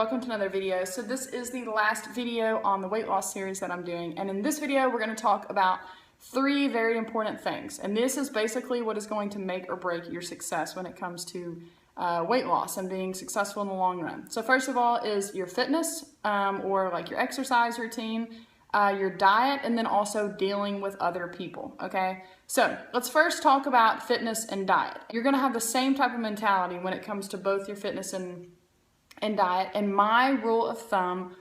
welcome to another video. So this is the last video on the weight loss series that I'm doing, and in this video we're going to talk about 3 very important things, and this is basically what is going to make or break your success when it comes to weight loss and being successful in the long run. So first of all is your fitness or like your exercise routine, your diet, and then also dealing with other people, okay? So let's first talk about fitness and diet. You're gonna have the same type of mentality when it comes to both your fitness and diet, and my rule of thumb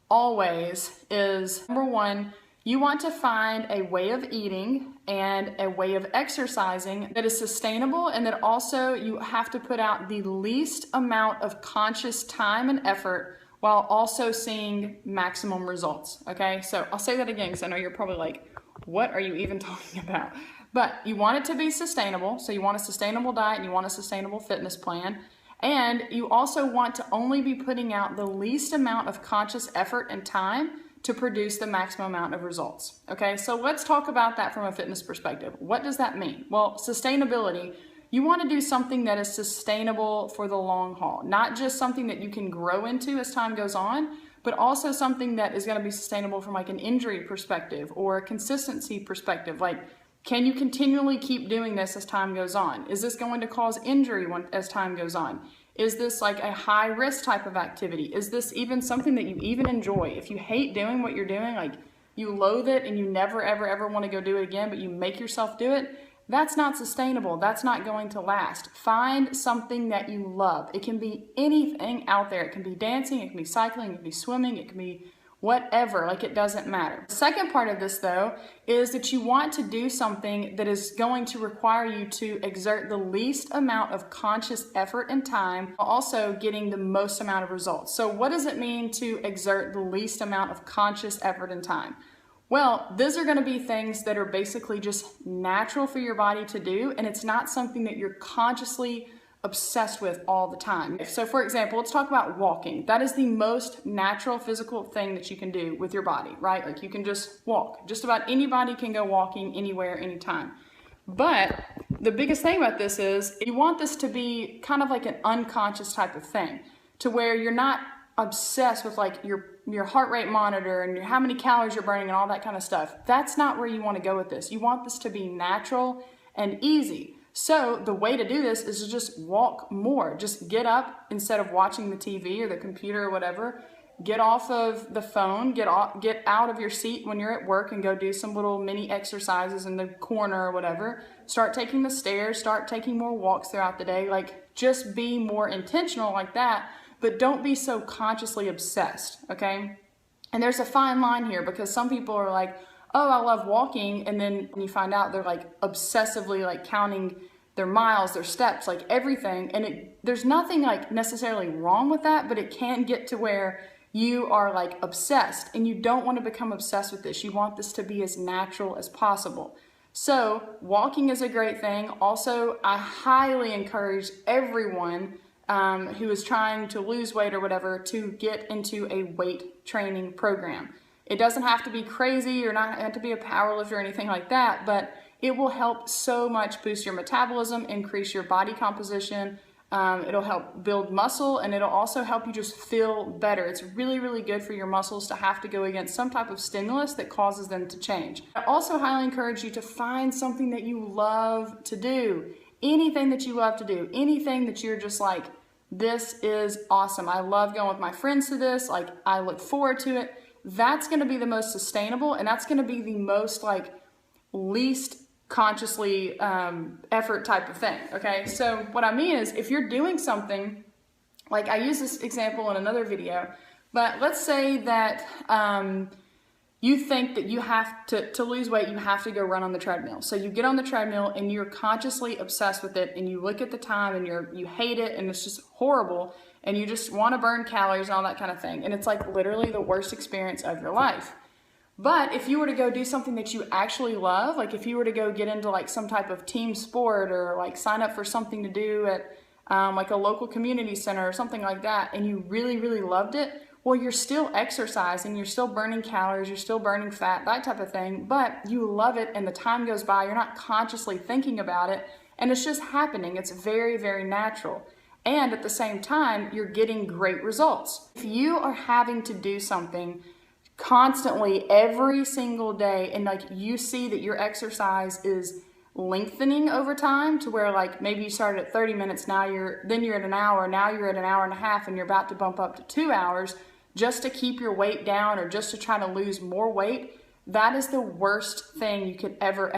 always is, number 1, you want to find a way of eating and a way of exercising that is sustainable, and that also you have to put out the least amount of conscious time and effort while also seeing maximum results, okay? So I'll say that again because I know you're probably like, what are you even talking about? But you want it to be sustainable, so you want a sustainable diet and you want a sustainable fitness plan, and you also want to only be putting out the least amount of conscious effort and time to produce the maximum amount of results, okay? So let's talk about that from a fitness perspective. What does that mean? Well, sustainability, you want to do something that is sustainable for the long haul, not just something that you can grow into as time goes on, but also something that is going to be sustainable from like an injury perspective or a consistency perspective. Like, can you continually keep doing this as time goes on? Is this going to cause injury as time goes on? Is this like a high risk type of activity? Is this even something that you even enjoy? If you hate doing what you're doing, like you loathe it and you never ever want to go do it again, but you make yourself do it, that's not sustainable. That's not going to last. Find something that you love. It can be anything out there. It can be dancing, it can be cycling, it can be swimming, it can be whatever, like it doesn't matter. The second part of this though is that you want to do something that is going to require you to exert the least amount of conscious effort and time, while also getting the most amount of results. So what does it mean to exert the least amount of conscious effort and time? Well, these are going to be things that are basically just natural for your body to do, and it's not something that you're consciously obsessed with all the time. So for example, let's talk about walking. That is the most natural physical thing that you can do with your body, right? Like you can just walk. Just about anybody can go walking anywhere, anytime. But the biggest thing about this is you want this to be kind of like an unconscious type of thing, to where you're not obsessed with like your heart rate monitor and how many calories you're burning and all that kind of stuff. That's not where you want to go with this. You want this to be natural and easy. So the way to do this is to just walk more. Just get up instead of watching the TV or the computer or whatever. Get off of the phone, get out of your seat when you're at work and go do some little mini exercises in the corner or whatever. Start taking the stairs, start taking more walks throughout the day. Like just be more intentional like that, but don't be so consciously obsessed, okay? And there's a fine line here because some people are like, oh, I love walking, and then when you find out they're like obsessively like counting their miles, their steps, like everything, and there's nothing like necessarily wrong with that, but it can get to where you are like obsessed, and you don't want to become obsessed with this. You want this to be as natural as possible. So walking is a great thing. Also, I highly encourage everyone who is trying to lose weight or whatever to get into a weight training program. It doesn't have to be crazy, you're not have to be a powerlifter or anything like that, but it will help so much boost your metabolism, increase your body composition, it'll help build muscle, and it'll also help you just feel better. It's really, really good for your muscles to have to go against some type of stimulus that causes them to change. I also highly encourage you to find something that you love to do. Anything that you love to do, anything that you're just like, this is awesome. I love going with my friends to this, like I look forward to it. That's going to be the most sustainable, and that's going to be the most like least consciously effort type of thing, okay? So what I mean is if you're doing something, like I use this example in another video, but let's say that you think that you have to lose weight, you have to go run on the treadmill. So you get on the treadmill and you're consciously obsessed with it, and you look at the time and you hate it and it's just horrible, and you just want to burn calories and all that kind of thing. And it's like literally the worst experience of your life. But if you were to go do something that you actually love, like if you were to go get into like some type of team sport or like sign up for something to do at like a local community center or something like that, and you really, really loved it, well, you're still exercising, you're still burning calories, you're still burning fat, that type of thing, but you love it and the time goes by, you're not consciously thinking about it, and it's just happening. It's very, very natural. And at the same time, you're getting great results. If you are having to do something constantly every single day and like you see that your exercise is lengthening over time to where like maybe you started at 30 minutes, now you're at an hour, now you're at an hour and a half, and you're about to bump up to 2 hours just to keep your weight down or just to try to lose more weight, that is the worst thing you could ever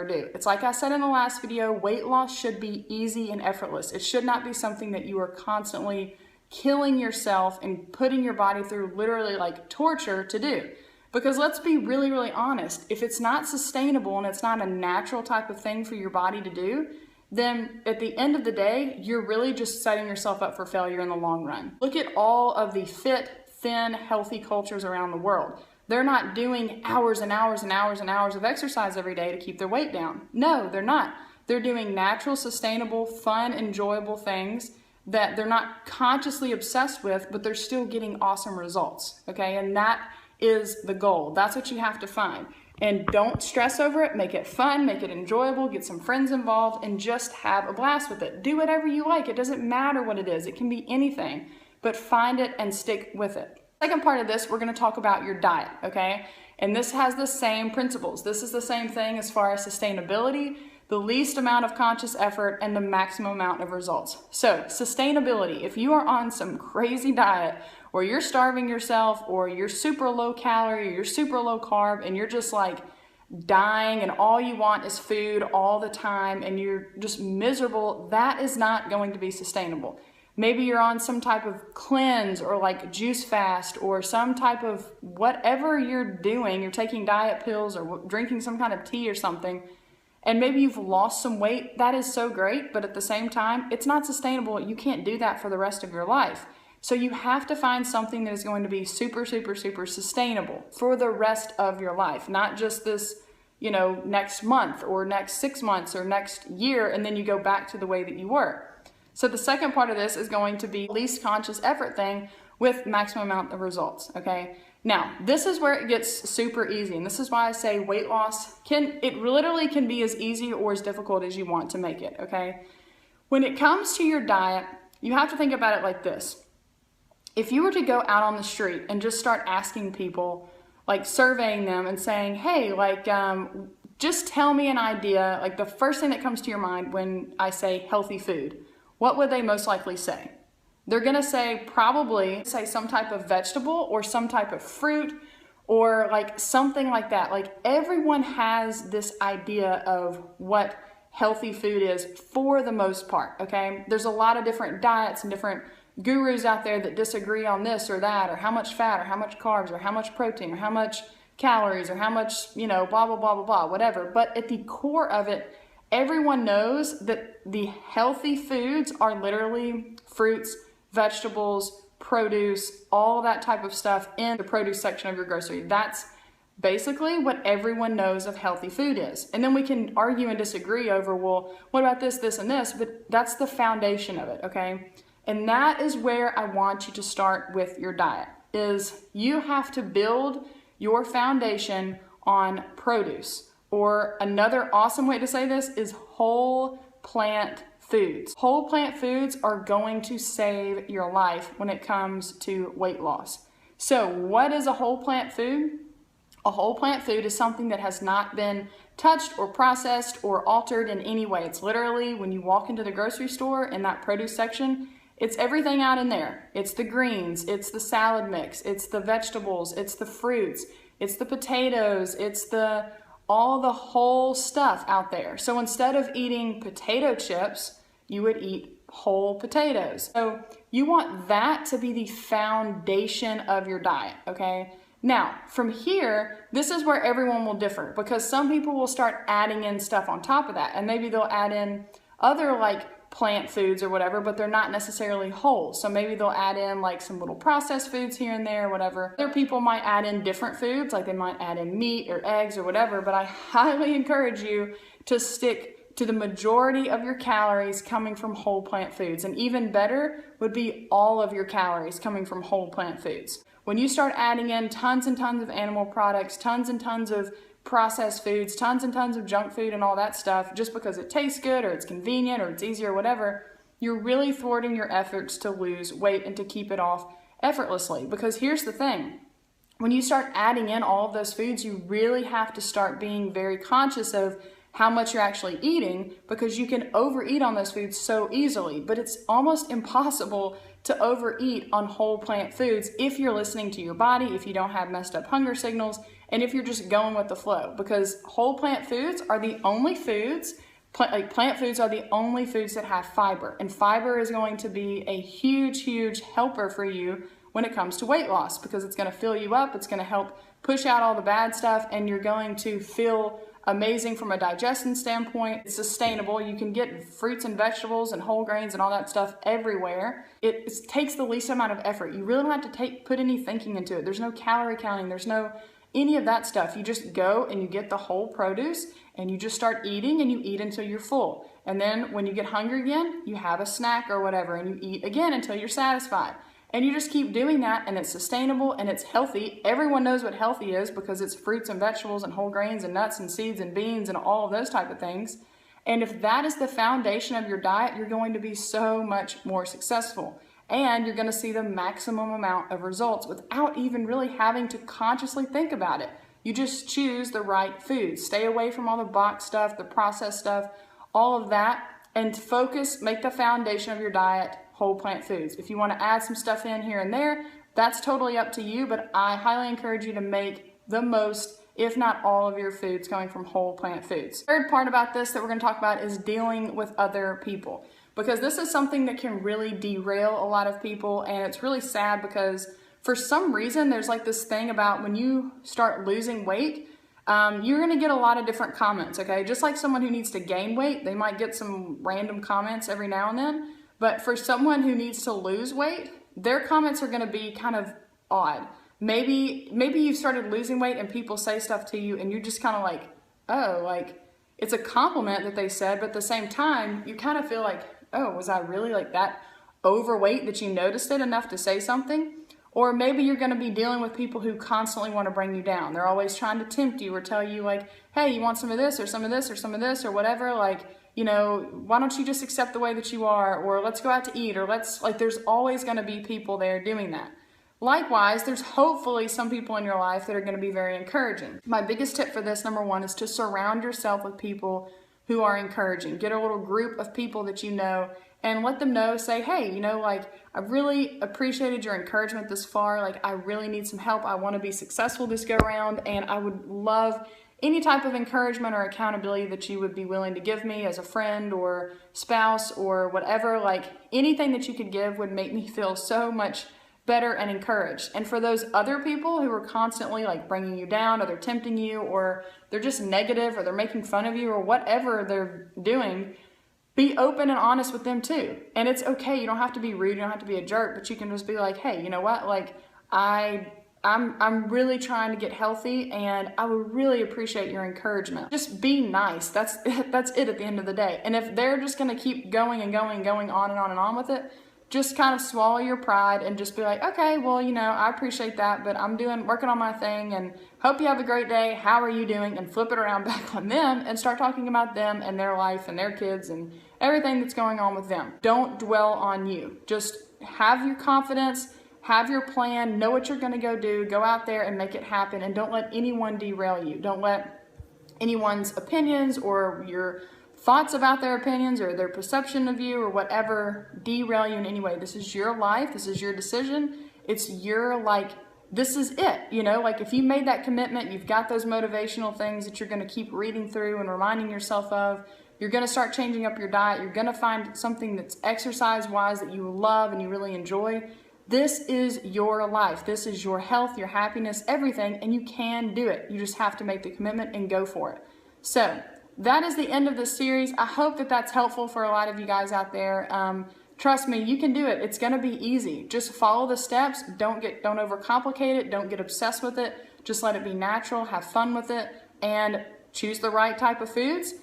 do. It's like I said in the last video, weight loss should be easy and effortless. It should not be something that you are constantly killing yourself and putting your body through literally like torture to do. Because let's be really honest, if it's not sustainable and it's not a natural type of thing for your body to do, then at the end of the day, you're really just setting yourself up for failure in the long run. Look at all of the fit, thin, healthy cultures around the world. They're not doing hours and hours of exercise every day to keep their weight down. No, they're not. They're doing natural, sustainable, fun, enjoyable things that they're not consciously obsessed with, but they're still getting awesome results, okay? And that is the goal. That's what you have to find. And don't stress over it. Make it fun, make it enjoyable, get some friends involved, and just have a blast with it. Do whatever you like. It doesn't matter what it is. It can be anything, but find it and stick with it. Second part of this, we're going to talk about your diet, okay? And this has the same principles. This is the same thing as far as sustainability, the least amount of conscious effort, and the maximum amount of results. So sustainability, if you are on some crazy diet or you're starving yourself or you're super low calorie or you're super low carb and you're just like dying and all you want is food all the time and you're just miserable, that is not going to be sustainable. Maybe you're on some type of cleanse or like juice fast or some type of whatever you're doing, you're taking diet pills or drinking some kind of tea or something, and maybe you've lost some weight. That is so great, but at the same time, it's not sustainable. You can't do that for the rest of your life. So you have to find something that is going to be super sustainable for the rest of your life, not just this, you know, next month or next 6 months or next year, and then you go back to the way that you were. So the second part of this is going to be least conscious effort thing with maximum amount of results, okay? Now, this is where it gets super easy, and this is why I say weight loss literally can be as easy or as difficult as you want to make it, okay? When it comes to your diet, you have to think about it like this. If you were to go out on the street and just start asking people, like surveying them and saying, hey, like, just tell me an idea, like the first thing that comes to your mind when I say healthy food, what would they most likely say? They're gonna say probably some type of vegetable or some type of fruit or like something like that. Like everyone has this idea of what healthy food is for the most part, okay? There's a lot of different diets and different gurus out there that disagree on this or that, or how much fat or how much carbs or how much protein or how much calories or how much, you know, blah, blah, blah, blah, blah, whatever. But at the core of it, everyone knows that the healthy foods are literally fruits, vegetables, produce, all that type of stuff in the produce section of your grocery. That's basically what everyone knows of healthy food is. And then we can argue and disagree over, well, what about this, this, and this? But that's the foundation of it, okay? And that is where I want you to start with your diet, is you have to build your foundation on produce. Or another awesome way to say this is whole plant foods. Whole plant foods are going to save your life when it comes to weight loss. So what is a whole plant food? A whole plant food is something that has not been touched or processed or altered in any way. It's literally when you walk into the grocery store in that produce section, it's everything out in there. It's the greens, it's the salad mix, it's the vegetables, it's the fruits, it's the potatoes, it's all the whole stuff out there. So instead of eating potato chips, you would eat whole potatoes. So you want that to be the foundation of your diet, okay? Now, from here, this is where everyone will differ because some people will start adding in stuff on top of that, and maybe they'll add in other like plant foods or whatever, but they're not necessarily whole. So maybe they'll add in like some little processed foods here and there, whatever. Other people might add in different foods, like they might add in meat or eggs or whatever, but I highly encourage you to stick to the majority of your calories coming from whole plant foods. And even better would be all of your calories coming from whole plant foods. When you start adding in tons and tons of animal products, tons and tons of processed foods, tons and tons of junk food and all that stuff, just because it tastes good or it's convenient or it's easy or whatever, you're really thwarting your efforts to lose weight and to keep it off effortlessly. Because here's the thing. When you start adding in all of those foods, you really have to start being very conscious of how much you're actually eating, because you can overeat on those foods so easily. But it's almost impossible to overeat on whole plant foods if you're listening to your body, if you don't have messed up hunger signals, and if you're just going with the flow. Because whole plant foods are the only foods, plant foods are the only foods that have fiber. And fiber is going to be a huge, huge helper for you when it comes to weight loss, because it's going to fill you up, it's going to help push out all the bad stuff, and you're going to feel amazing from a digestion standpoint. It's sustainable. You can get fruits and vegetables and whole grains and all that stuff everywhere. It takes the least amount of effort. You really don't have to put any thinking into it. There's no calorie counting. There's no any of that stuff. You just go and you get the whole produce and you just start eating, and you eat until you're full. And then when you get hungry again, you have a snack or whatever, and you eat again until you're satisfied. And you just keep doing that, and it's sustainable and it's healthy. Everyone knows what healthy is, because it's fruits and vegetables and whole grains and nuts and seeds and beans and all of those type of things. And if that is the foundation of your diet, you're going to be so much more successful. And you're going to see the maximum amount of results without even really having to consciously think about it. You just choose the right foods. Stay away from all the boxed stuff, the processed stuff, all of that, and focus, make the foundation of your diet whole plant foods. If you want to add some stuff in here and there, that's totally up to you, but I highly encourage you to make the most, if not all, of your foods coming from whole plant foods. Third part about this that we're going to talk about is dealing with other people, because this is something that can really derail a lot of people, and it's really sad because for some reason there's like this thing about when you start losing weight, you're going to get a lot of different comments, okay? Just like someone who needs to gain weight, they might get some random comments every now and then. But for someone who needs to lose weight, their comments are going to be kind of odd. Maybe you've started losing weight and people say stuff to you and you're just kind of like, oh, like it's a compliment that they said, but at the same time, you kind of feel like, oh, was I really like that overweight that you noticed it enough to say something? Or maybe you're going to be dealing with people who constantly want to bring you down. They're always trying to tempt you or tell you like, hey, you want some of this or some of this or some of this or whatever, like, you know, why don't you just accept the way that you are, or let's go out to eat, or there's always going to be people there doing that. Likewise, there's hopefully some people in your life that are going to be very encouraging. My biggest tip for this, number one, is to surround yourself with people who are encouraging. Get a little group of people that you know and let them know, say, hey, you know, like, I've really appreciated your encouragement this far. Like, I really need some help. I want to be successful this go around, and I would love any type of encouragement or accountability that you would be willing to give me as a friend or spouse or whatever. Like, anything that you could give would make me feel so much better and encouraged. And for those other people who are constantly like bringing you down, or they're tempting you, or they're just negative, or they're making fun of you, or whatever they're doing, be open and honest with them too. And it's okay. You don't have to be rude. You don't have to be a jerk, but you can just be like, hey, you know what? Like, I'm really trying to get healthy, and I would really appreciate your encouragement. Just be nice. That's it at the end of the day. And if they're just going to keep going and going and going on and on and on with it, just kind of swallow your pride and just be like, okay, well, you know, I appreciate that, but I'm working on my thing, and hope you have a great day. How are you doing? And flip it around back on them and start talking about them and their life and their kids and everything that's going on with them. Don't dwell on you. Just have your confidence, have your plan, know what you're going to go do, go out there and make it happen, and don't let anyone derail you. Don't let anyone's opinions or your thoughts about their opinions or their perception of you or whatever derail you in any way. This is your life. This is your decision. It's your, like, this is it, you know, like if you made that commitment, you've got those motivational things that you're going to keep reading through and reminding yourself of. You're going to start changing up your diet. You're going to find something that's exercise-wise that you love and you really enjoy. This is your life. This is your health, your happiness, everything, and you can do it. You just have to make the commitment and go for it. So that is the end of this series. I hope that that's helpful for a lot of you guys out there. Trust me, you can do it. It's going to be easy. Just follow the steps. Don't overcomplicate it. Don't get obsessed with it. Just let it be natural. Have fun with it, and choose the right type of foods.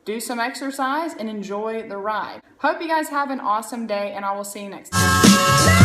Do some exercise and enjoy the ride. Hope you guys have an awesome day, and I will see you next time.